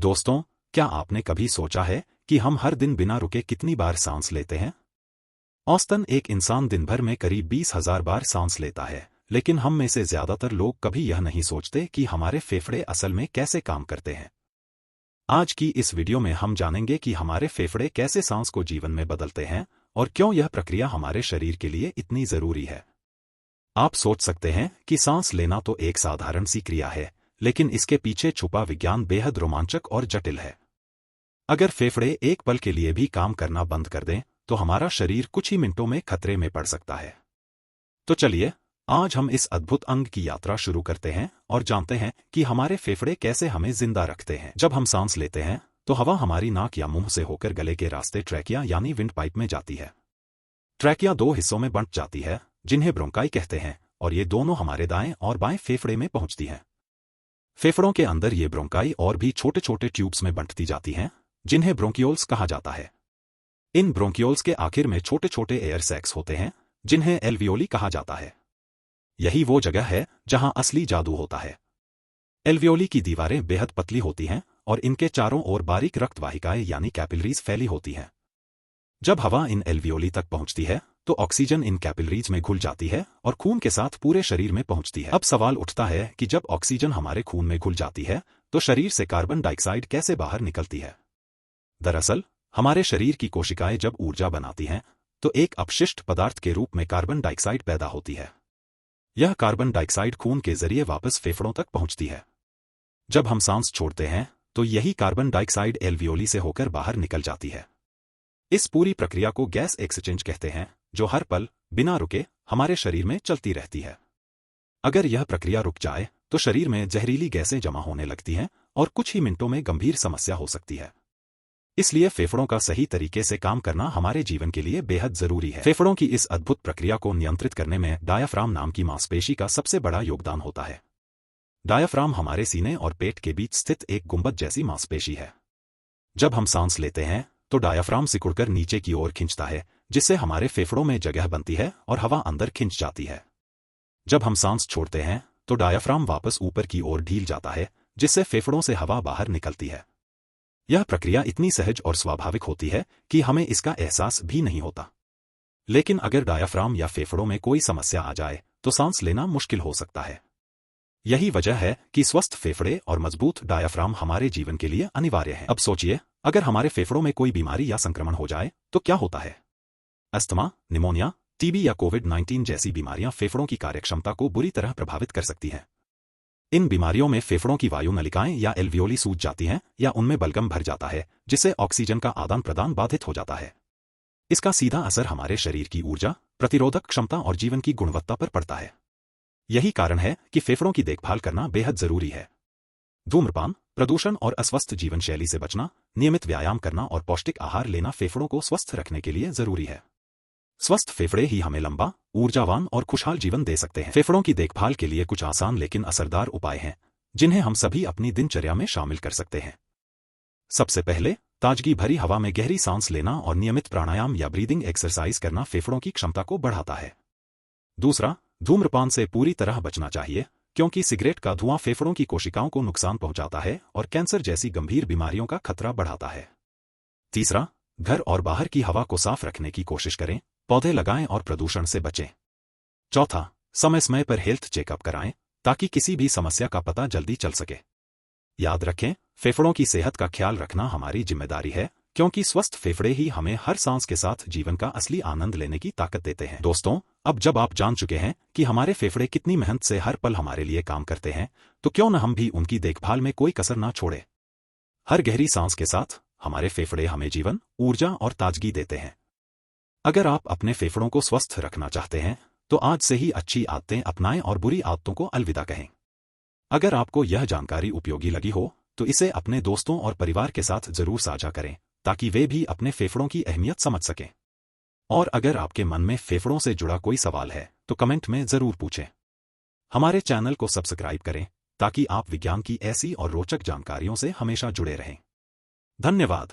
दोस्तों, क्या आपने कभी सोचा है कि हम हर दिन बिना रुके कितनी बार सांस लेते हैं? औसतन एक इंसान दिन भर में करीब 20,000 बार सांस लेता है, लेकिन हम में से ज्यादातर लोग कभी यह नहीं सोचते कि हमारे फेफड़े असल में कैसे काम करते हैं। आज की इस वीडियो में हम जानेंगे कि हमारे फेफड़े कैसे सांस को जीवन में बदलते हैं और क्यों यह प्रक्रिया हमारे शरीर के लिए इतनी जरूरी है। आप सोच सकते हैं कि सांस लेना तो एक साधारण सी क्रिया है, लेकिन इसके पीछे छुपा विज्ञान बेहद रोमांचक और जटिल है। अगर फेफड़े एक पल के लिए भी काम करना बंद कर दें, तो हमारा शरीर कुछ ही मिनटों में खतरे में पड़ सकता है। तो चलिए, आज हम इस अद्भुत अंग की यात्रा शुरू करते हैं और जानते हैं कि हमारे फेफड़े कैसे हमें जिंदा रखते हैं। जब हम सांस लेते हैं, तो हवा हमारी नाक या मुंह से होकर गले के रास्ते ट्रैकिया यानी विंड पाइप में जाती है। ट्रैकिया दो हिस्सों में बंट जाती है, जिन्हें ब्रोंकाई कहते हैं, और ये दोनों हमारे दाएं और बाएं फेफड़े में पहुंचती हैं। फेफड़ों के अंदर ये ब्रोंकाई और भी छोटे छोटे ट्यूब्स में बंटती जाती हैं, जिन्हें ब्रोंकियोल्स कहा जाता है। इन ब्रोंकियोल्स के आखिर में छोटे छोटे एयर सैक्स होते हैं, जिन्हें एल्वियोली कहा जाता है। यही वो जगह है जहां असली जादू होता है। एल्वियोली की दीवारें बेहद पतली होती हैं और इनके चारों ओर बारीक रक्तवाहिकाएं यानी कैपिलरीज फैली होती हैं। जब हवा इन एल्वियोली तक पहुंचती है, तो ऑक्सीजन इन कैपिलरीज में घुल जाती है और खून के साथ पूरे शरीर में पहुंचती है। अब सवाल उठता है कि जब ऑक्सीजन हमारे खून में घुल जाती है, तो शरीर से कार्बन डाइऑक्साइड कैसे बाहर निकलती है? दरअसल, हमारे शरीर की कोशिकाएं जब ऊर्जा बनाती हैं, तो एक अपशिष्ट पदार्थ के रूप में कार्बन डाइऑक्साइड पैदा होती है। यह कार्बन डाइऑक्साइड खून के जरिए वापस फेफड़ों तक पहुंचती है। जब हम सांस छोड़ते हैं, तो यही कार्बन डाइऑक्साइड एल्वियोली से होकर बाहर निकल जाती है। इस पूरी प्रक्रिया को गैस एक्सचेंज कहते हैं, जो हर पल, बिना रुके, हमारे शरीर में चलती रहती है। अगर यह प्रक्रिया रुक जाए, तो शरीर में जहरीली गैसें जमा होने लगती हैं और कुछ ही मिनटों में गंभीर समस्या हो सकती है। इसलिए फेफड़ों का सही तरीके से काम करना हमारे जीवन के लिए बेहद जरूरी है। फेफड़ों की इस अद्भुत प्रक्रिया को नियंत्रित करने में डायाफ्राम नाम की मांसपेशी का सबसे बड़ा योगदान होता है। डायाफ्राम हमारे सीने और पेट के बीच स्थित एक गुंबद जैसी मांसपेशी है। जब हम सांस लेते हैं, तो डायाफ्राम सिकुड़कर नीचे की ओर खिंचता है, जिससे हमारे फेफड़ों में जगह बनती है और हवा अंदर खिंच जाती है। जब हम सांस छोड़ते हैं, तो डायाफ्राम वापस ऊपर की ओर ढील जाता है, जिससे फेफड़ों से हवा बाहर निकलती है। यह प्रक्रिया इतनी सहज और स्वाभाविक होती है कि हमें इसका एहसास भी नहीं होता। लेकिन अगर डायाफ्राम या फेफड़ों में कोई समस्या आ जाए, तो सांस लेना मुश्किल हो सकता है। यही वजह है कि स्वस्थ फेफड़े और मजबूत डायाफ्राम हमारे जीवन के लिए अनिवार्य है। अब सोचिए, अगर हमारे फेफड़ों में कोई बीमारी या संक्रमण हो जाए, तो क्या होता है? अस्थमा, निमोनिया, टीबी या कोविड-19 जैसी बीमारियां फेफड़ों की कार्यक्षमता को बुरी तरह प्रभावित कर सकती हैं। इन बीमारियों में फेफड़ों की वायु नलिकाएं या एल्वियोली सूज जाती हैं या उनमें बलगम भर जाता है, जिससे ऑक्सीजन का आदान प्रदान बाधित हो जाता है। इसका सीधा असर हमारे शरीर की ऊर्जा, प्रतिरोधक क्षमता और जीवन की गुणवत्ता पर पड़ता है। यही कारण है कि फेफड़ों की देखभाल करना बेहद जरूरी है। धूम्रपान, प्रदूषण और अस्वस्थ जीवन शैली से बचना, नियमित व्यायाम करना और पौष्टिक आहार लेना फेफड़ों को स्वस्थ रखने के लिए जरूरी है। स्वस्थ फेफड़े ही हमें लंबा, ऊर्जावान और खुशहाल जीवन दे सकते हैं। फेफड़ों की देखभाल के लिए कुछ आसान लेकिन असरदार उपाय हैं, जिन्हें हम सभी अपनी दिनचर्या में शामिल कर सकते हैं। सबसे पहले, ताजगी भरी हवा में गहरी सांस लेना और नियमित प्राणायाम या ब्रीदिंग एक्सरसाइज करना फेफड़ों की क्षमता को बढ़ाता है। दूसरा, धूम्रपान से पूरी तरह बचना चाहिए, क्योंकि सिगरेट का धुआं फेफड़ों की कोशिकाओं को नुकसान पहुंचाता है और कैंसर जैसी गंभीर बीमारियों का खतरा बढ़ाता है। तीसरा, घर और बाहर की हवा को साफ रखने की कोशिश करें, पौधे लगाएं और प्रदूषण से बचें। चौथा, समय समय पर हेल्थ चेकअप कराएं, ताकि किसी भी समस्या का पता जल्दी चल सके। याद रखें, फेफड़ों की सेहत का ख्याल रखना हमारी जिम्मेदारी है, क्योंकि स्वस्थ फेफड़े ही हमें हर सांस के साथ जीवन का असली आनंद लेने की ताकत देते हैं। दोस्तों, अब जब आप जान चुके हैं कि हमारे फेफड़े कितनी मेहनत से हर पल हमारे लिए काम करते हैं, तो क्यों न हम भी उनकी देखभाल में कोई कसर ना छोड़ें। हर गहरी सांस के साथ हमारे फेफड़े हमें जीवन, ऊर्जा और ताजगी देते हैं। अगर आप अपने फेफड़ों को स्वस्थ रखना चाहते हैं, तो आज से ही अच्छी आदतें अपनाएं और बुरी आदतों को अलविदा कहें। अगर आपको यह जानकारी उपयोगी लगी हो, तो इसे अपने दोस्तों और परिवार के साथ जरूर साझा करें, ताकि वे भी अपने फेफड़ों की अहमियत समझ सकें। और अगर आपके मन में फेफड़ों से जुड़ा कोई सवाल है, तो कमेंट में जरूर पूछें। हमारे चैनल को सब्सक्राइब करें, ताकि आप विज्ञान की ऐसी और रोचक जानकारियों से हमेशा जुड़े रहें। धन्यवाद।